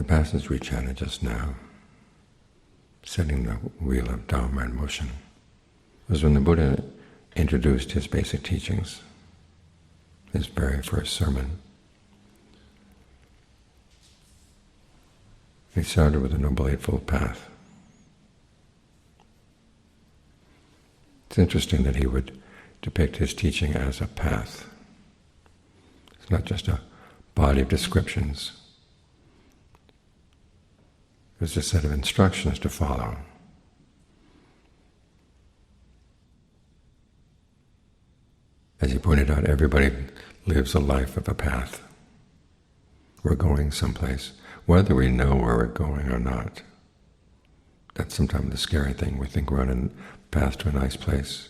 The passage we chanted just now, setting the wheel of Dhamma in motion, was when the Buddha introduced his basic teachings, his very first sermon. He started with the Noble Eightfold Path. It's interesting that he would depict his teaching as a path. It's not just a body of descriptions. It's a set of instructions to follow. As he pointed out, everybody lives a life of a path. We're going someplace, whether we know where we're going or not. That's sometimes the scary thing. We think we're on a path to a nice place.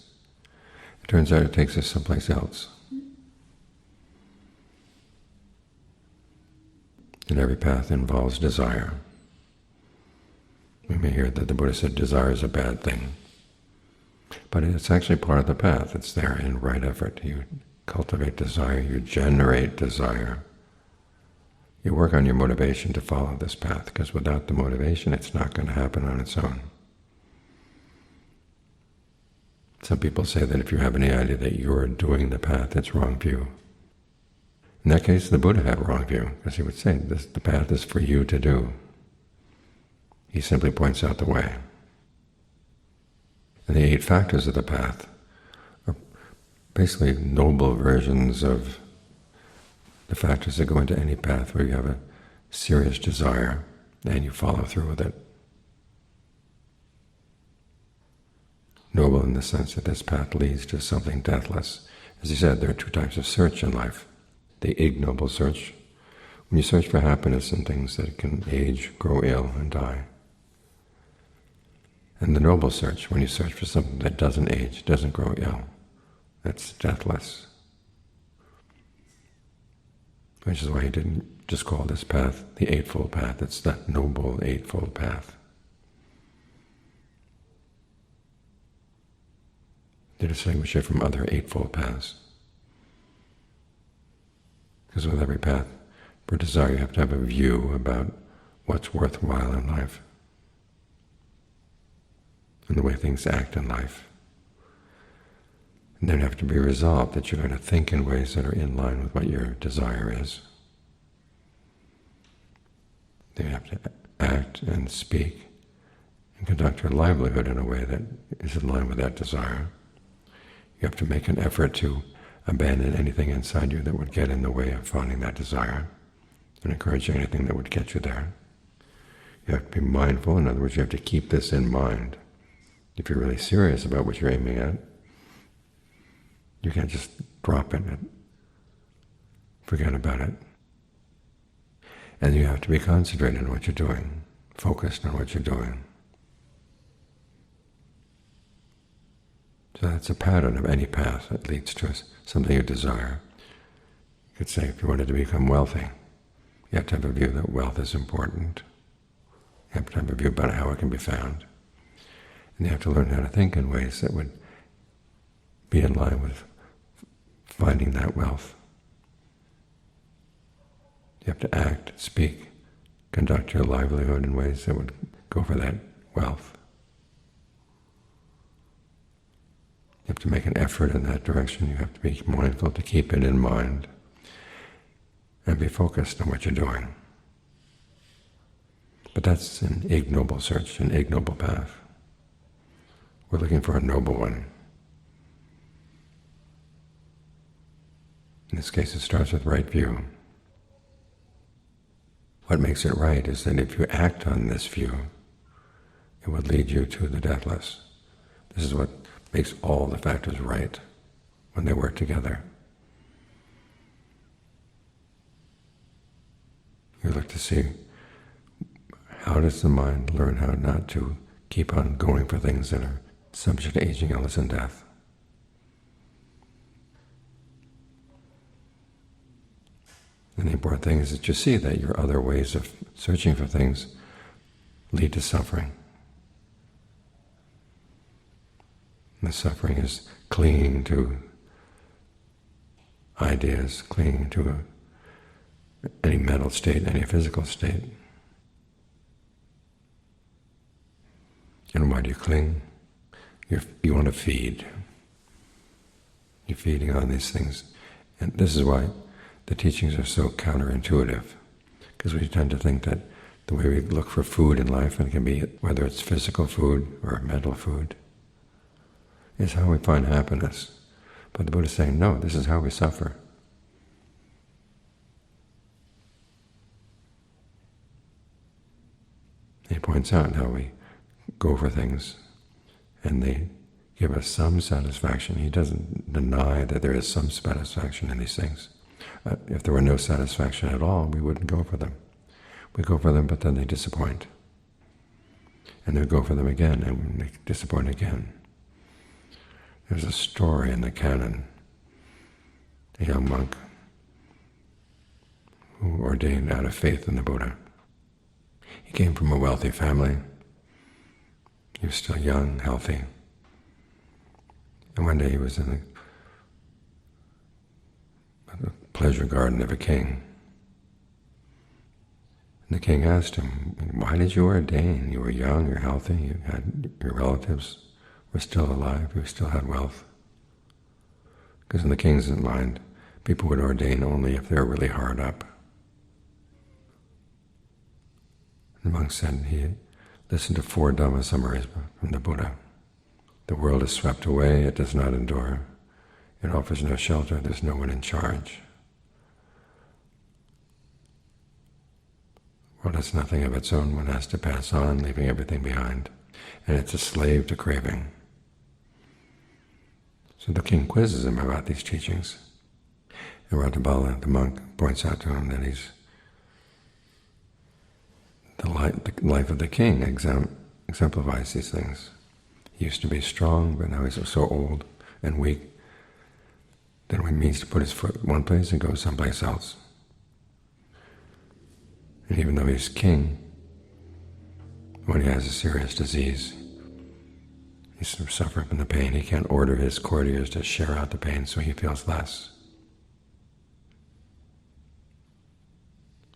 It turns out it takes us someplace else. And every path involves desire. We may hear that the Buddha said desire is a bad thing, but it's actually part of the path. It's there in right effort. You cultivate desire, you generate desire. You work on your motivation to follow this path, because without the motivation it's not going to happen on its own. Some people say that if you have any idea that you're doing the path, it's wrong view. In that case, the Buddha had a wrong view, because he would say, the path is for you to do. He simply points out the way. And the 8 factors of the path are basically noble versions of the factors that go into any path where you have a serious desire and you follow through with it. Noble in the sense that this path leads to something deathless. As he said, there are 2 types of search in life. The ignoble search, when you search for happiness in things that can age, grow ill, and die. And the noble search, when you search for something that doesn't age, doesn't grow ill, that's deathless. Which is why he didn't just call this path the Eightfold Path. It's that Noble Eightfold Path. To distinguish it from other Eightfold Paths. Because with every path, for desire, you have to have a view about what's worthwhile in life and the way things act in life. And then you have to be resolved that you're going to think in ways that are in line with what your desire is. Then you have to act and speak and conduct your livelihood in a way that is in line with that desire. You have to make an effort to abandon anything inside you that would get in the way of finding that desire and encouraging anything that would get you there. You have to be mindful. In other words, you have to keep this in mind. If you're really serious about what you're aiming at, you can't just drop it and forget about it. And you have to be concentrated on what you're doing, focused on what you're doing. So that's a pattern of any path that leads to something you desire. You could say if you wanted to become wealthy, you have to have a view that wealth is important. You have to have a view about how it can be found. And you have to learn how to think in ways that would be in line with finding that wealth. You have to act, speak, conduct your livelihood in ways that would go for that wealth. You have to make an effort in that direction. You have to be mindful to keep it in mind and be focused on what you're doing. But that's an ignoble search, an ignoble path. We're looking for a noble one. In this case, it starts with right view. What makes it right is that if you act on this view, it would lead you to the deathless. This is what makes all the factors right when they work together. You look to see, how does the mind learn how not to keep on going for things that are subject to aging, illness, and death? And the important thing is that you see that your other ways of searching for things lead to suffering. And the suffering is clinging to ideas, clinging to any mental state, any physical state. And why do you cling? You want to feed. You're feeding on these things. And this is why the teachings are so counterintuitive, because we tend to think that the way we look for food in life, and it can be whether it's physical food or mental food, is how we find happiness. But the Buddha is saying, no, this is how we suffer. He points out how we go for things and they give us some satisfaction. He doesn't deny that there is some satisfaction in these things. If there were no satisfaction at all, we wouldn't go for them. We go for them, but then they disappoint. And they go for them again, and they disappoint again. There's a story in the canon, a young monk who ordained out of faith in the Buddha. He came from a wealthy family. He was still young, healthy. And one day he was in the pleasure garden of a king. And the king asked him, why did you ordain? You were young, you're healthy, you had your relatives were still alive, you still had wealth. Because in the king's mind, people would ordain only if they were really hard up. The monk said he listened to 4 Dhamma summaries from the Buddha. The world is swept away, it does not endure. It offers no shelter, there's no one in charge. The world has nothing of its own, one has to pass on, leaving everything behind. And it's a slave to craving. So the king quizzes him about these teachings. And Ratabala, the monk, points out to him that the life of the king exemplifies these things. He used to be strong, but now he's so old and weak that he means to put his foot in one place and go someplace else. And even though he's king, when he has a serious disease, he's suffering from the pain. He can't order his courtiers to share out the pain, so he feels less.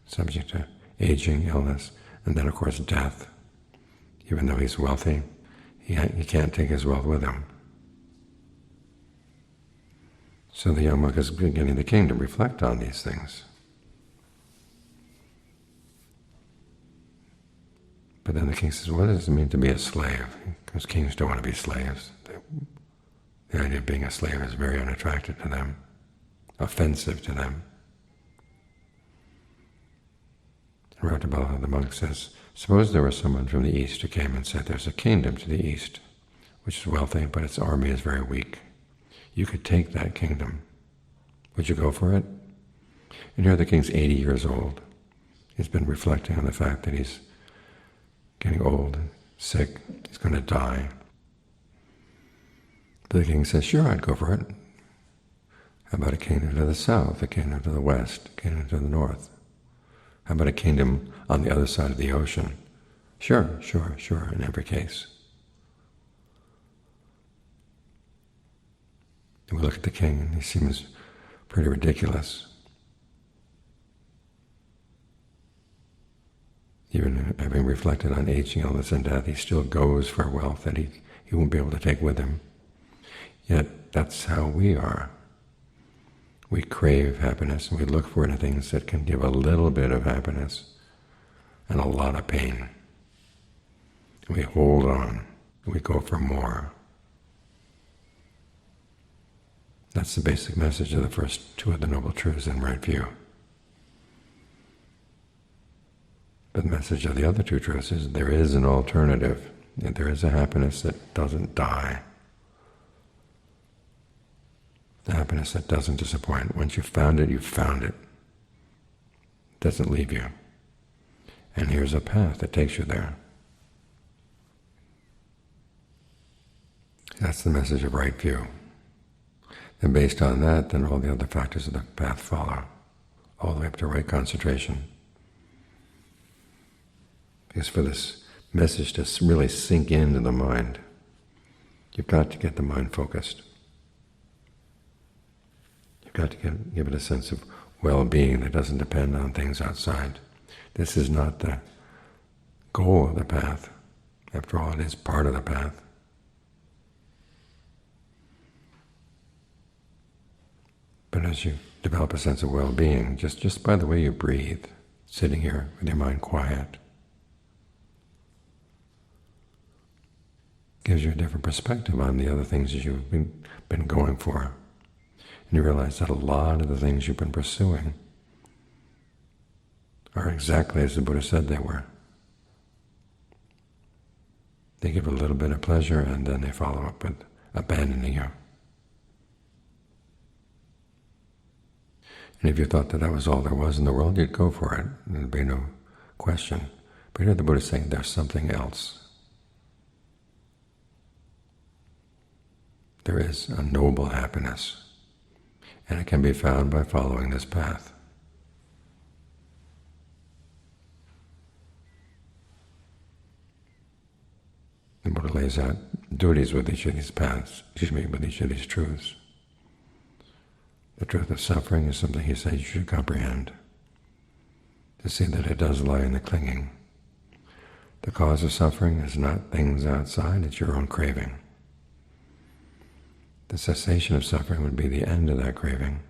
Subject to aging, illness, and then of course death. Even though he's wealthy, he can't take his wealth with him. So the young monk is getting the king to reflect on these things. But then the king says, what does it mean to be a slave? Because kings don't want to be slaves. The idea of being a slave is very unattractive to them, offensive to them. Ratabala, the monk, says, suppose there was someone from the east who came and said, there's a kingdom to the east, which is wealthy, but its army is very weak. You could take that kingdom. Would you go for it? And here the king's 80 years old. He's been reflecting on the fact that he's getting old, sick, he's going to die. But the king says, sure, I'd go for it. How about a kingdom to the south, a kingdom to the west, a kingdom to the north? How about a kingdom on the other side of the ocean? Sure, in every case. And we look at the king, and he seems pretty ridiculous. Even having reflected on aging, illness, and death, he still goes for wealth that he won't be able to take with him. Yet that's how we are. We crave happiness, and we look for the things that can give a little bit of happiness and a lot of pain. We hold on. We go for more. That's the basic message of the first 2 of the Noble Truths in right view. But the message of the other 2 truths is there is an alternative. There is a happiness that doesn't die. The happiness that doesn't disappoint. Once you've found it, you've found it. It doesn't leave you. And here's a path that takes you there. That's the message of right view. And based on that, then all the other factors of the path follow, all the way up to right concentration. Because for this message to really sink into the mind, you've got to get the mind focused. You've got to give it a sense of well-being that doesn't depend on things outside. This is not the goal of the path. After all, it is part of the path. But as you develop a sense of well-being, just by the way you breathe, sitting here with your mind quiet, gives you a different perspective on the other things that you've been going for. And you realize that a lot of the things you've been pursuing are exactly as the Buddha said they were. They give a little bit of pleasure and then they follow up with abandoning you. And if you thought that that was all there was in the world, you'd go for it. There'd be no question. But here the Buddha is saying there's something else. There is a noble happiness, and it can be found by following this path. The Buddha lays out duties with each of these paths, with each of these truths. The truth of suffering is something he says you should comprehend, to see that it does lie in the clinging. The cause of suffering is not things outside, it's your own craving. The cessation of suffering would be the end of that craving,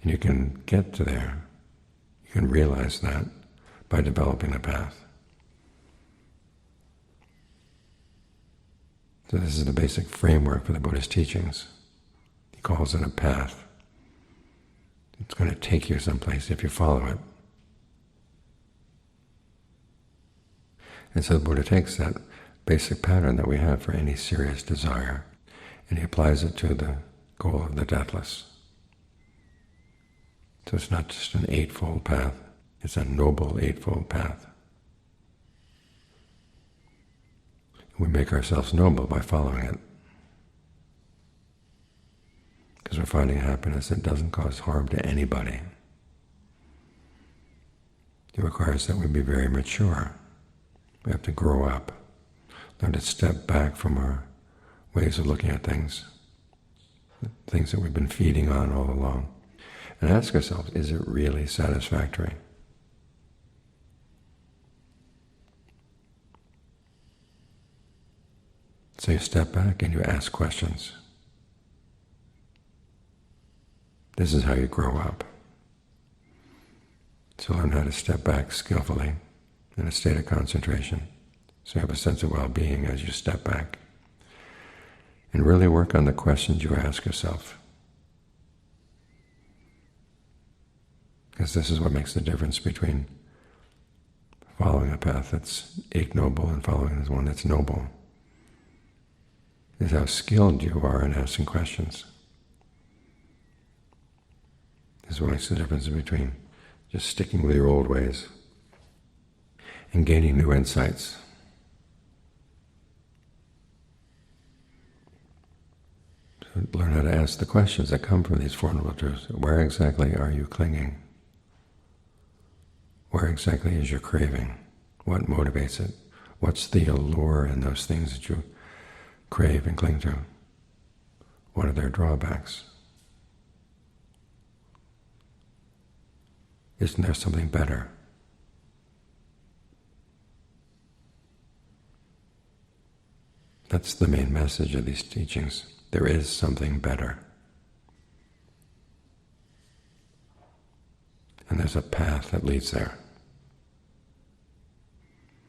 and you can get to there, you can realize that by developing the path. So this is the basic framework for the Buddha's teachings. He calls it a path. It's going to take you someplace if you follow it. And so the Buddha takes that basic pattern that we have for any serious desire, and he applies it to the goal of the deathless. So it's not just an eightfold path, it's a noble eightfold path. We make ourselves noble by following it, because we're finding happiness that doesn't cause harm to anybody. It requires that we be very mature. We have to grow up, learn to step back from our ways of looking at things, the things that we've been feeding on all along, and ask ourselves, is it really satisfactory? So you step back and you ask questions. This is how you grow up. So learn how to step back skillfully in a state of concentration, so you have a sense of well-being as you step back. And really work on the questions you ask yourself, because this is what makes the difference between following a path that's ignoble and following one that's noble, is how skilled you are in asking questions. This is what makes the difference between just sticking with your old ways and gaining new insights. So learn how to ask the questions that come from these Four Noble Truths. Where exactly are you clinging? Where exactly is your craving? What motivates it? What's the allure in those things that you crave and cling to? What are their drawbacks? Isn't there something better? That's the main message of these teachings. There is something better. And there's a path that leads there.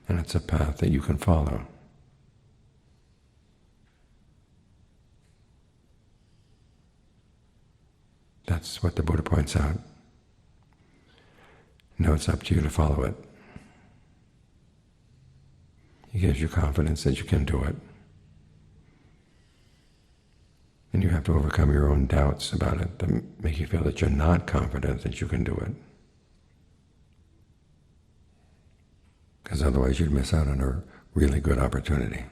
And it's a path that you can follow. That's what the Buddha points out. Now it's up to you to follow it. He gives you confidence that you can do it. And you have to overcome your own doubts about it that make you feel that you're not confident that you can do it. Because otherwise you'd miss out on a really good opportunity.